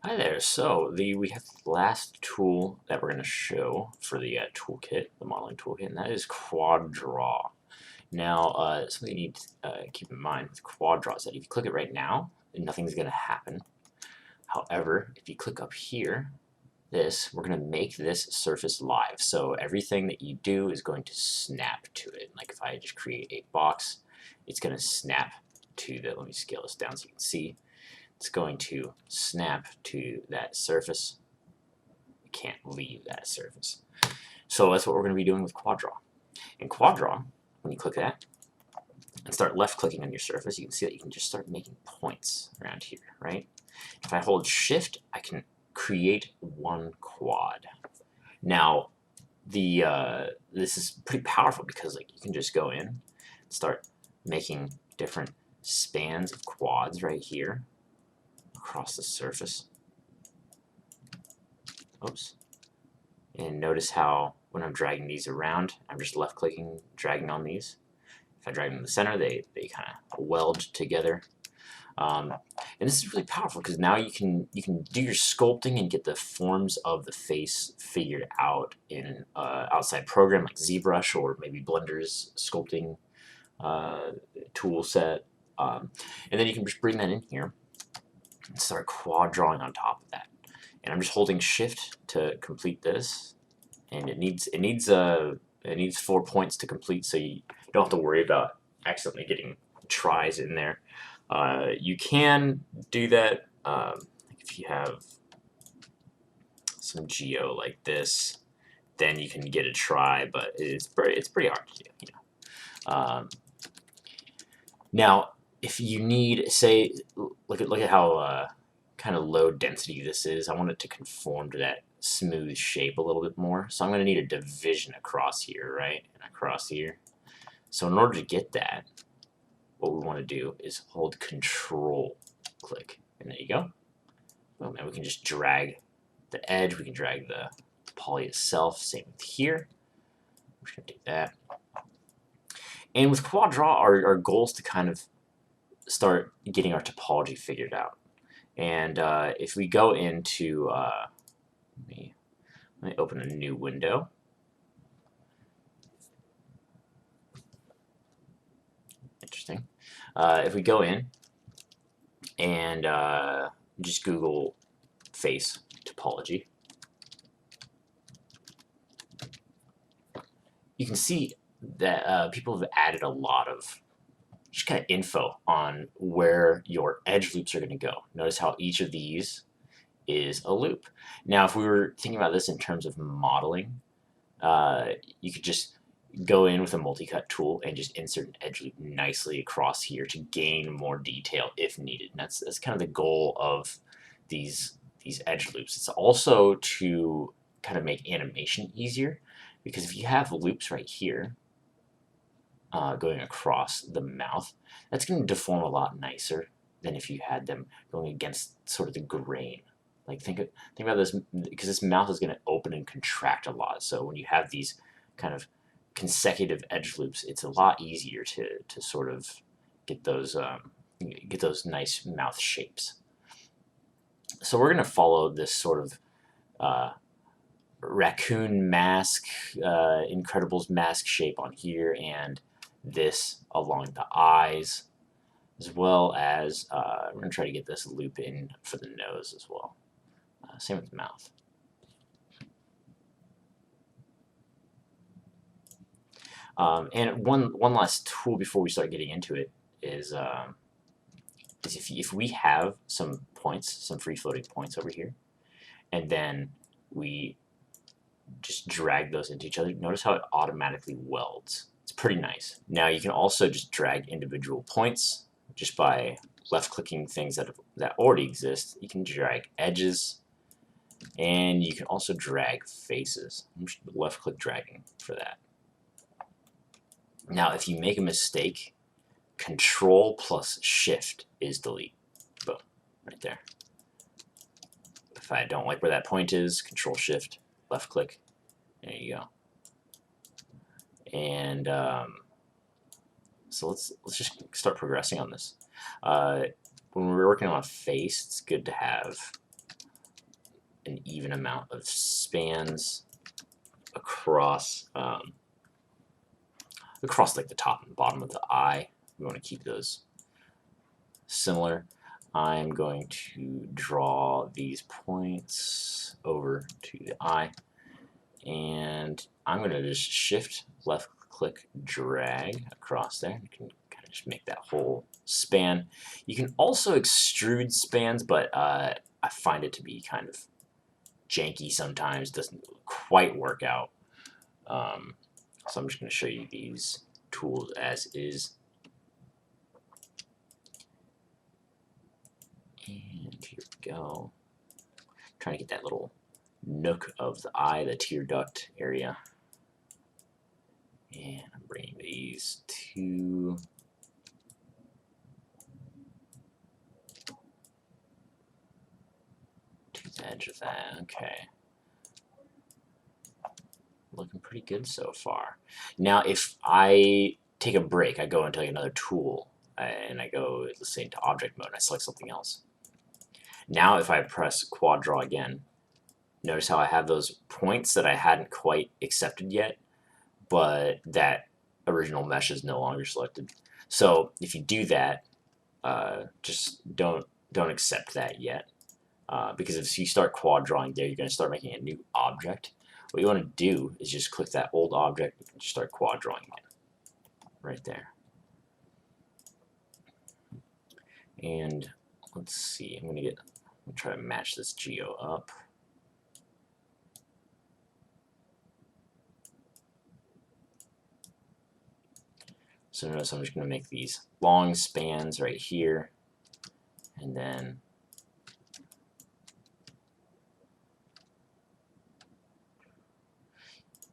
Hi there. So we have the last tool that we're going to show for the toolkit, the modeling toolkit, and that is Quad Draw. Now, something you need to keep in mind with Quad Draw is that if you click it right now, nothing's going to happen. However, if you click up here, we're going to make this surface live. So everything that you do is going to snap to it. Like if I just create a box, it's going to snap to the. Let me scale this down so you can see. It's going to snap to that surface. It can't leave that surface. So that's what we're going to be doing with Quad Draw. In Quad Draw, when you click that and start left clicking on your surface, you can see that you can just start making points around here, right? If I hold shift, I can create one quad. Now, this is pretty powerful because like you can just go in and start making different spans of quads right here across the surface. Oops. And notice how when I'm dragging these around, I'm just left clicking, dragging on these. If I drag them to the center, they kind of weld together. And this is really powerful because now you can do your sculpting and get the forms of the face figured out in outside program like ZBrush or maybe Blender's sculpting tool set. And then you can just bring that in here and start quad drawing on top of that. And I'm just holding shift to complete this, and it needs 4 points to complete, so you don't have to worry about accidentally getting tries in there. You can do that if you have some geo like this, then you can get a try, but it's pretty hard to do. You know. Now, if you need, say, look at how kind of low density this is. I want it to conform to that smooth shape a little bit more. So I'm going to need a division across here, right? And across here. So in order to get that, what we want to do is hold Control, click, and there you go. Boom, and we can just drag the edge. We can drag the poly itself. Same with here. We're just going to do that. And with Quad Draw, our goal is to kind of start getting our topology figured out. And if we go into, let me open a new window. Interesting. If we go in and just Google face topology, you can see that people have added a lot of just kind of info on where your edge loops are going to go. Notice how each of these is a loop. Now, if we were thinking about this in terms of modeling, you could just go in with a multi-cut tool and just insert an edge loop nicely across here to gain more detail if needed. And that's kind of the goal of these edge loops. It's also to kind of make animation easier, because if you have loops right here, going across the mouth, that's going to deform a lot nicer than if you had them going against sort of the grain. Like think about this, because this mouth is going to open and contract a lot. So when you have these kind of consecutive edge loops, it's a lot easier to sort of get those nice mouth shapes. So we're going to follow this sort of raccoon mask, Incredibles mask shape on here, and this along the eyes, as well as we're going to try to get this loop in for the nose as well. Same with the mouth. And one last tool before we start getting into it is if we have some points, some free floating points over here, and then we just drag those into each other, notice how it automatically welds. It's pretty nice. Now you can also just drag individual points just by left-clicking things that already exist. You can drag edges, and you can also drag faces. I'm just left-click dragging for that. Now, if you make a mistake, Control plus Shift is delete. Boom, right there. If I don't like where that point is, Control Shift, left-click. There you go. And so let's just start progressing on this. When we're working on a face, it's good to have an even amount of spans across across like the top and bottom of the eye. We want to keep those similar. I'm going to draw these points over to the eye, and I'm going to just shift left click drag across there. You can kind of just make that whole span. You can also extrude spans, but I find it to be kind of janky sometimes, doesn't quite work out. So I'm just going to show you these tools as is. And here we go. Trying to get that little nook of the eye, the tear duct area. And I'm bringing these to the edge of that. Okay. Looking pretty good so far. Now, if I take a break, I go into like another tool, and I go, let's say, into object mode, and I select something else. Now, if I press quad draw again, notice how I have those points that I hadn't quite accepted yet, but that original mesh is no longer selected. So if you do that, just don't accept that yet, because if you start quad drawing there, you're going to start making a new object. What you want to do is just click that old object and just start quad drawing it right there. And let's see, I'm gonna try to match this geo up. So notice I'm just gonna make these long spans right here, and then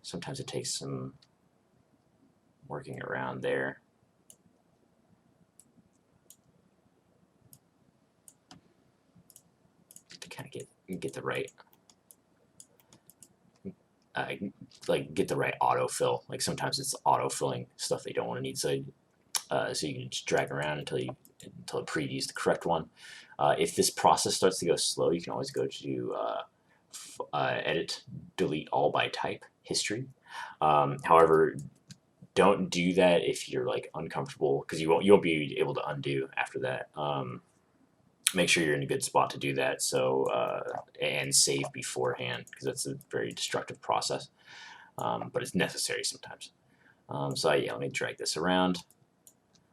sometimes it takes some working around there. To kind of get the right get the right autofill. Like sometimes it's autofilling stuff they don't want to need, so so you can just drag around until it previews the correct one. If this process starts to go slow, you can always go to edit, delete all by type, history. However, don't do that if you're like uncomfortable, because you won't be able to undo after that. Make sure you're in a good spot to do that. So and save beforehand, because that's a very destructive process. But it's necessary sometimes. So yeah, let me drag this around.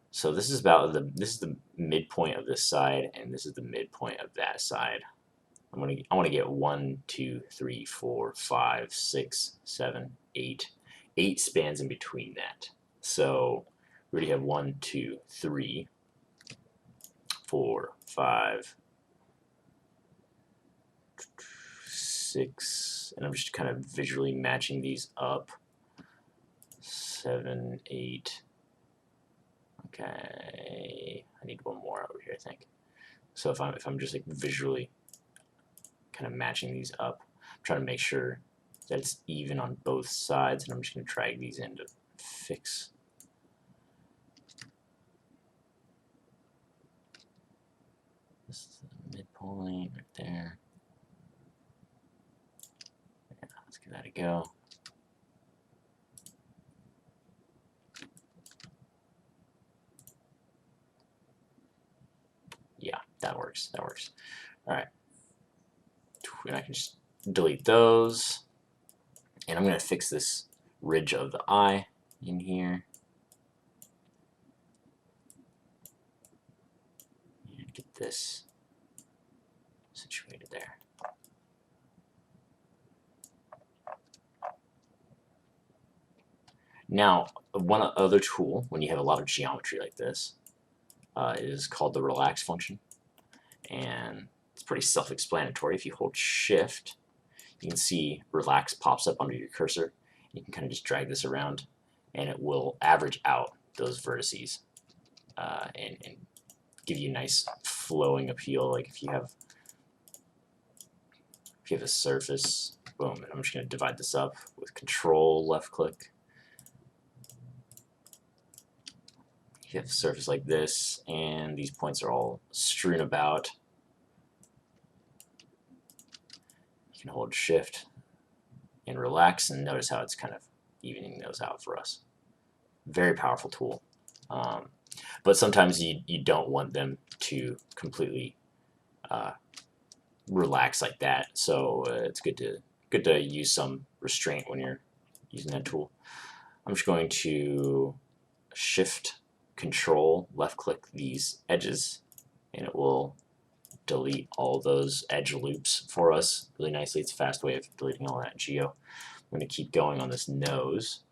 So this is about this is the midpoint of this side, and this is the midpoint of that side. I want to get 1, 2, 3, 4, 5, 6, 7, 8 spans in between that. So we already have 1, 2, 3, 4, 5, 6, and I'm just kind of visually matching these up. 7, 8. Okay, I need one more over here, I think. So if I'm just like visually kind of matching these up, I'm trying to make sure that it's even on both sides, and I'm just going to drag these in to fix. This is the midpoint right there. Yeah, let's give that a go. Yeah, that works. That works. All right. And I can just delete those. And I'm going to fix this ridge of the eye in here. And get this situated there. Now, one other tool when you have a lot of geometry like this is called the relax function. And it's pretty self-explanatory. If you hold shift, you can see relax pops up under your cursor. You can kind of just drag this around, and it will average out those vertices and give you a nice flowing appeal. Like if you have a surface, boom, and I'm just going to divide this up with Control left click. You have a surface like this, and these points are all strewn about. You can hold Shift and relax, and notice how it's kind of evening those out for us. Very powerful tool. But sometimes you don't want them to completely relax like that, so it's good to use some restraint when you're using that tool. I'm just going to Shift Control left click these edges, and it will delete all those edge loops for us really nicely. It's a fast way of deleting all that geo. I'm going to keep going on this nose.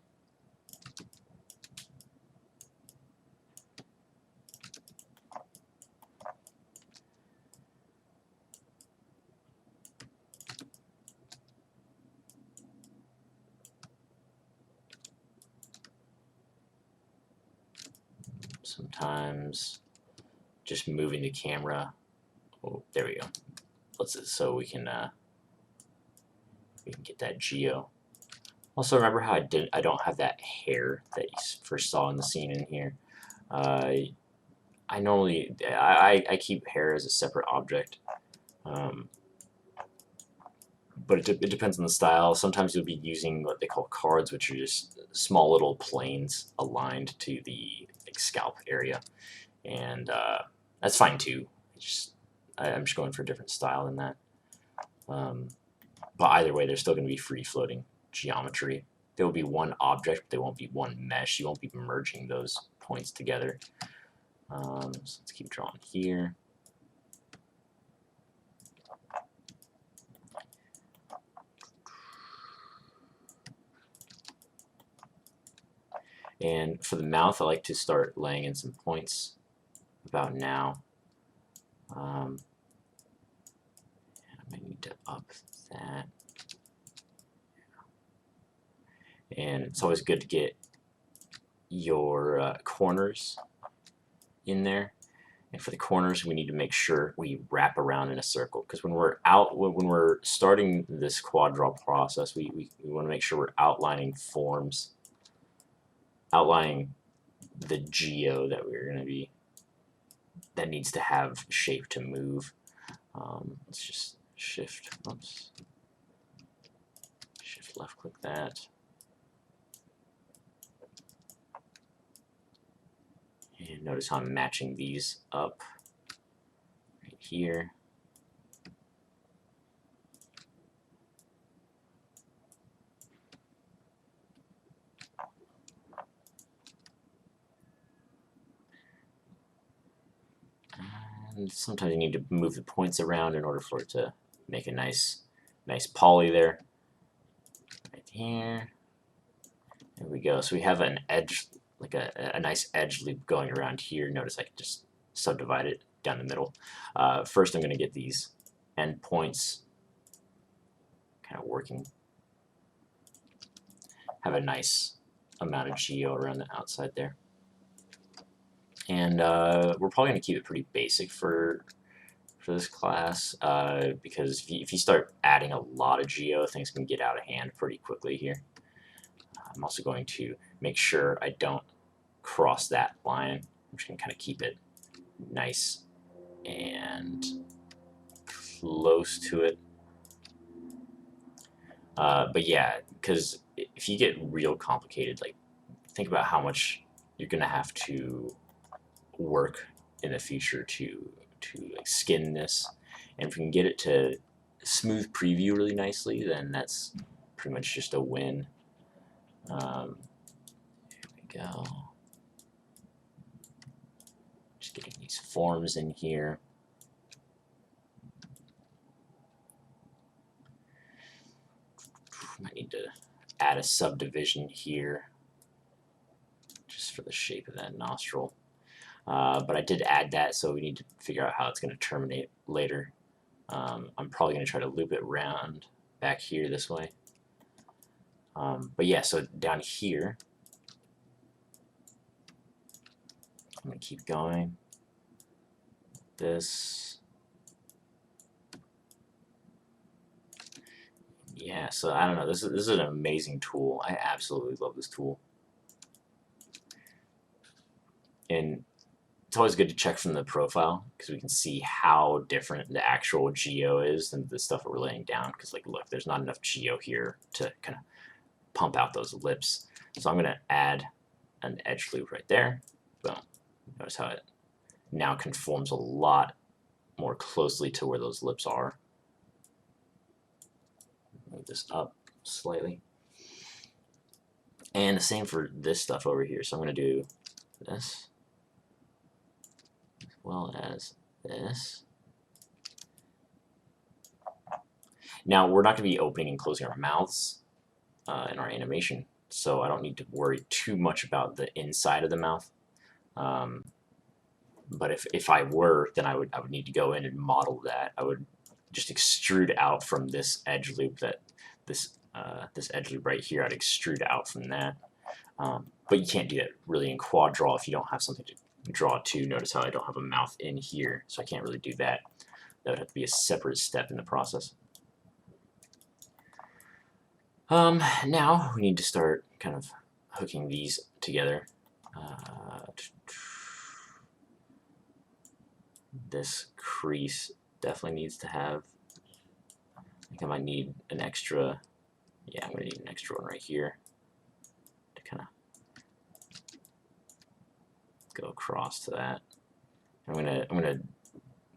Sometimes just moving the camera. Oh, there we go. So we can get that geo. Also, remember how I don't have that hair that you first saw in the scene in here. I normally I keep hair as a separate object, but it depends on the style. Sometimes you'll be using what they call cards, which are just small little planes aligned to the scalp area, and that's fine too. I'm just going for a different style than that. But either way, there's still going to be free-floating geometry. There will be one object, but there won't be one mesh. You won't be merging those points together. So let's keep drawing here. And for the mouth, I like to start laying in some points about now. I might need to up that. And it's always good to get your corners in there. And for the corners, we need to make sure we wrap around in a circle, because when we're starting this quad draw process, we want to make sure we're outlining forms, outlining the geo that that needs to have shape to move. Let's just shift left click that. And notice how I'm matching these up right here. And sometimes you need to move the points around in order for it to make a nice poly there. Right here. There we go. So we have an edge, like a nice edge loop going around here. Notice I can just subdivide it down the middle. First, I'm going to get these end points kind of working. Have a nice amount of geo around the outside there. And we're probably going to keep it pretty basic for this class, because if you start adding a lot of geo, things can get out of hand pretty quickly here. I'm also going to make sure I don't cross that line. I'm just going to kind of keep it nice and close to it. But yeah, because if you get real complicated, like think about how much you're going to have to work in the future to like skin this, and if we can get it to smooth preview really nicely, then that's pretty much just a win. Here we go. Just getting these forms in here. Might need to add a subdivision here just for the shape of that nostril. But I did add that, so we need to figure out how it's going to terminate later. I'm probably going to try to loop it around back here this way. But yeah, so down here, I'm going to keep going. This. Yeah, so I don't know. This is an amazing tool. I absolutely love this tool. And it's always good to check from the profile because we can see how different the actual geo is than the stuff that we're laying down. Because like, look, there's not enough geo here to kind of pump out those lips. So I'm going to add an edge loop right there. Boom. Notice how it now conforms a lot more closely to where those lips are. Move this up slightly. And the same for this stuff over here. So I'm going to do this as well as this. Now, we're not going to be opening and closing our mouths in our animation, so I don't need to worry too much about the inside of the mouth. But if I were, then I would need to go in and model that. I would just extrude out from this edge loop, this edge loop right here. I'd extrude out from that. But you can't do that really in quad draw if you don't have something to draw to. Notice how I don't have a mouth in here, so I can't really do that. That would have to be a separate step in the process. Now we need to start kind of hooking these together. This crease definitely needs to have, I think I might need an extra, yeah, I'm going to need an extra one right here to kind of go across to that. I'm gonna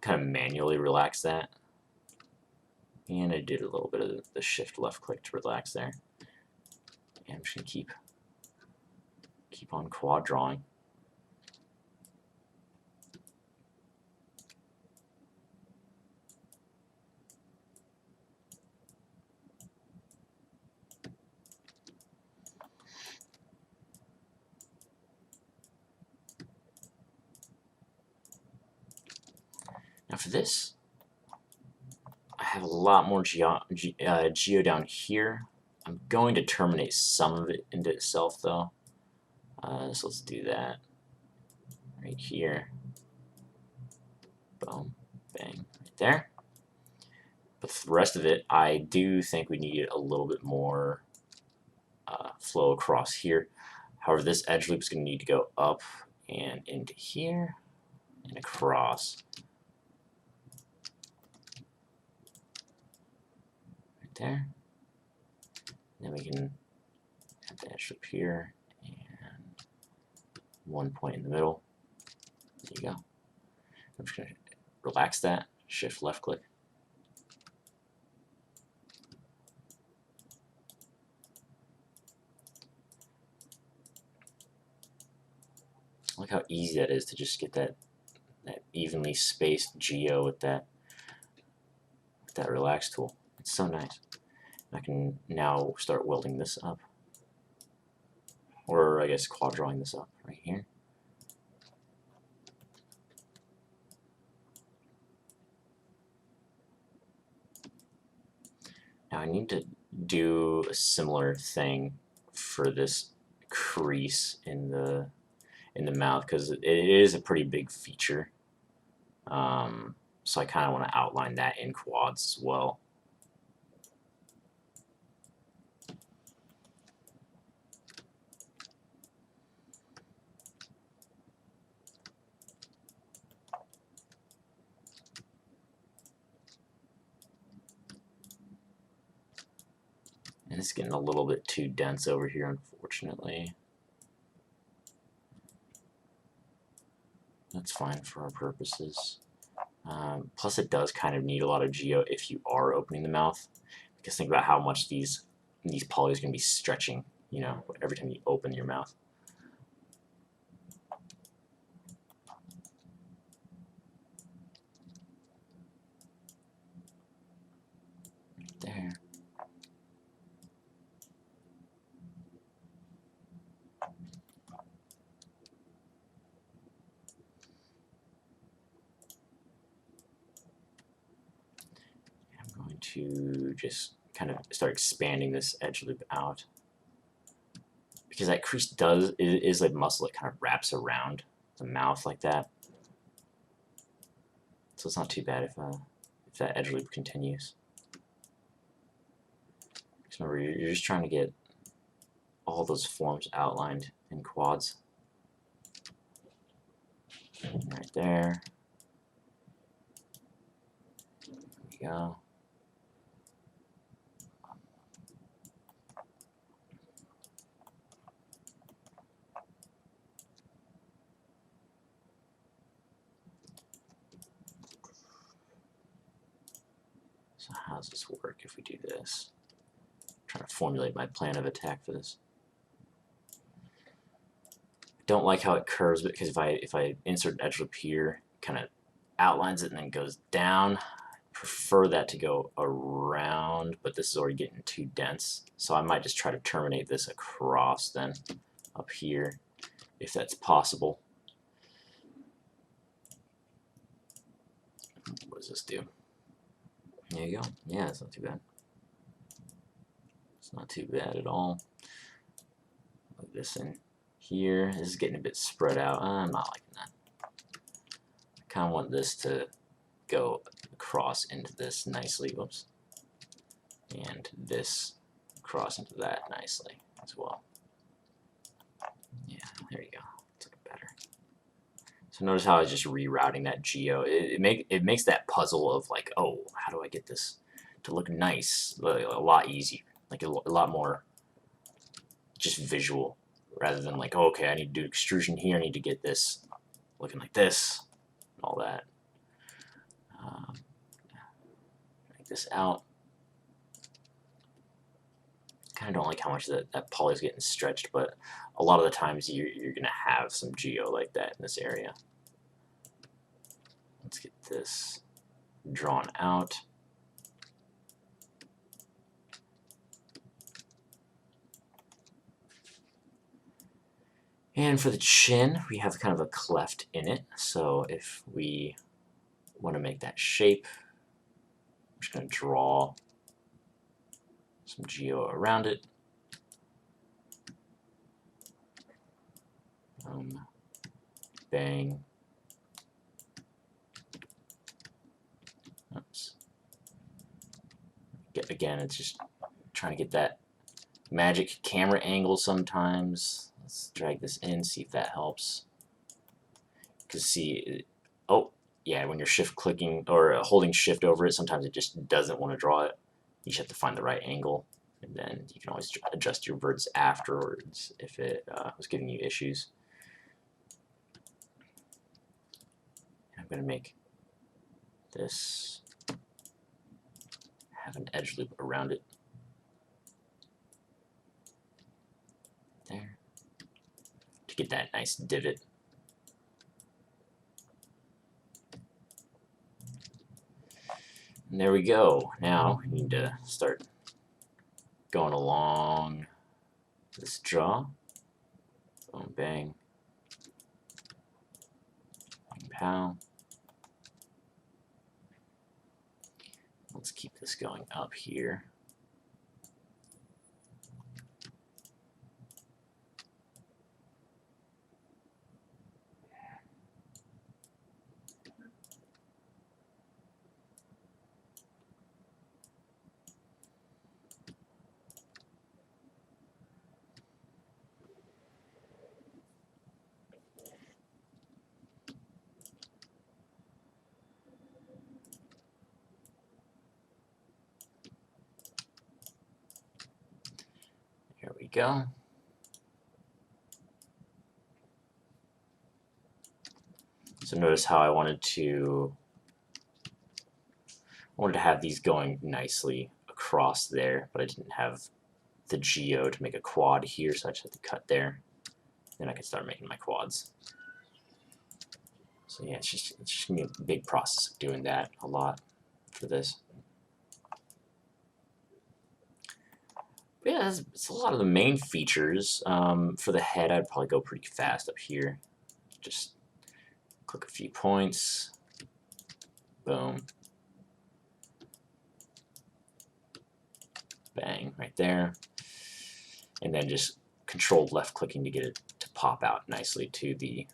kind of manually relax that. And I did a little bit of the shift left click to relax there. And I'm just gonna keep on quad drawing. Now for this, I have a lot more geo down here. I'm going to terminate some of it into itself though. So let's do that right here. Boom, bang, right there. But for the rest of it, I do think we need a little bit more flow across here. However, this edge loop is going to need to go up and into here and across. Right there. Then we can have the edge loop here and one point in the middle. There you go. I'm just going to relax that, shift left click. Look how easy that is to just get that evenly spaced geo with that relax tool. It's so nice. I can now start welding this up, or I guess quad drawing this up right here. Now I need to do a similar thing for this crease in the mouth because it is a pretty big feature. So I kind of want to outline that in quads as well. And it's getting a little bit too dense over here, unfortunately. That's fine for our purposes. Plus, it does kind of need a lot of geo if you are opening the mouth, because think about how much these polys are going to be stretching, you know, every time you open your mouth. Right there. To just kind of start expanding this edge loop out, because that crease is like muscle. It kind of wraps around the mouth like that, so it's not too bad if that edge loop continues. Because remember, you're just trying to get all those forms outlined in quads. Right there. There we go. So how does this work if we do this? I'm trying to formulate my plan of attack for this. Don't like how it curves, because if I insert an edge loop here, kind of outlines it and then goes down. Prefer that to go around, but this is already getting too dense, so I might just try to terminate this across then up here if that's possible. What does this do? There you go. Yeah, it's not too bad. It's not too bad at all. Put this in here. This is getting a bit spread out. I'm not liking that. I kind of want this to go across into this nicely. Whoops. And this cross into that nicely as well. Yeah, there you go. It's looking better. So notice how I was just rerouting that geo. It makes that puzzle of like, oh, how do I get this to look nice a lot easier, like a lot more just visual, rather than like, oh, okay, I need to do extrusion here, I need to get this looking like this, and all that. Make this out. Kind of don't like how much that poly is getting stretched, but a lot of the times you're going to have some geo like that in this area. Let's get this drawn out. And for the chin, we have kind of a cleft in it, so if we want to make that shape, I'm just going to draw some geo around it. Bang. Oops. Again, it's just trying to get that magic camera angle sometimes. Let's drag this in, see if that helps. Because see, oh, yeah, when you're shift clicking or holding shift over it, sometimes it just doesn't want to draw it. You just have to find the right angle, and then you can always adjust your verts afterwards if it was giving you issues. I'm going to make this have an edge loop around it. There. To get that nice divot. And there we go. Now we need to start going along this jaw. Boom, bang. Bang, pow. Let's keep this going up here. There we go. So notice how I wanted to have these going nicely across there, but I didn't have the geo to make a quad here, so I just had to cut there. Then I can start making my quads. So yeah, it's just gonna be a big process of doing that a lot for this. But yeah, it's a lot of the main features. For the head, I'd probably go pretty fast up here. Just click a few points. Boom. Bang, right there. And then just controlled left clicking to get it to pop out nicely to the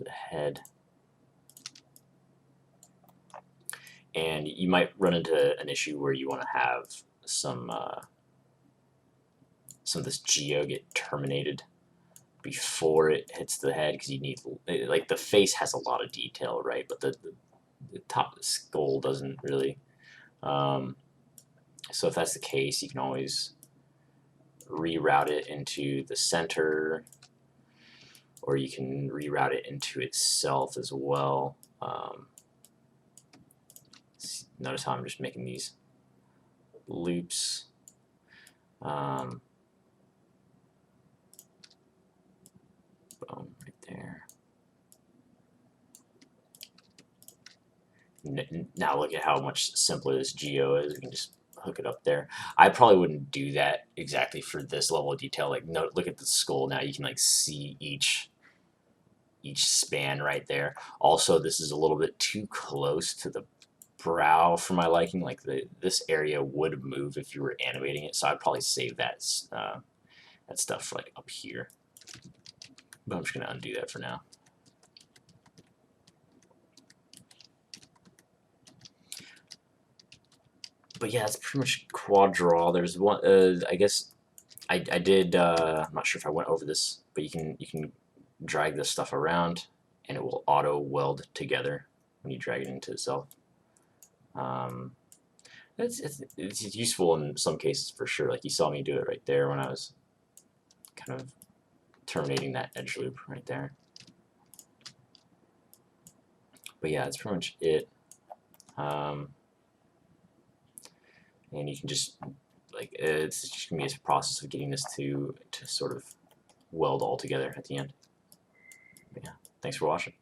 head. And you might run into an issue where you want to have some some of this geo get terminated before it hits the head, because you need, like, the face has a lot of detail, right? But the top of the skull doesn't really. So if that's the case, you can always reroute it into the center, or you can reroute it into itself as well. Notice how I'm just making these loops. Boom, right there. Now look at how much simpler this geo is. We can just hook it up there. I probably wouldn't do that exactly for this level of detail. Like, no, look at the skull now. You can like see each span right there. Also, this is a little bit too close to the brow for my liking. Like, this area would move if you were animating it, so I'd probably save that that stuff for like up here. But I'm just gonna undo that for now. But yeah, it's pretty much quad draw. There's one, I guess I did. I'm not sure if I went over this, but you can drag this stuff around, and it will auto weld together when you drag it into itself. It's useful in some cases for sure. Like, you saw me do it right there when I was kind of terminating that edge loop right there. But yeah, that's pretty much it. And you can just, like, it's just gonna be a process of getting this to sort of weld all together at the end. But yeah, thanks for watching.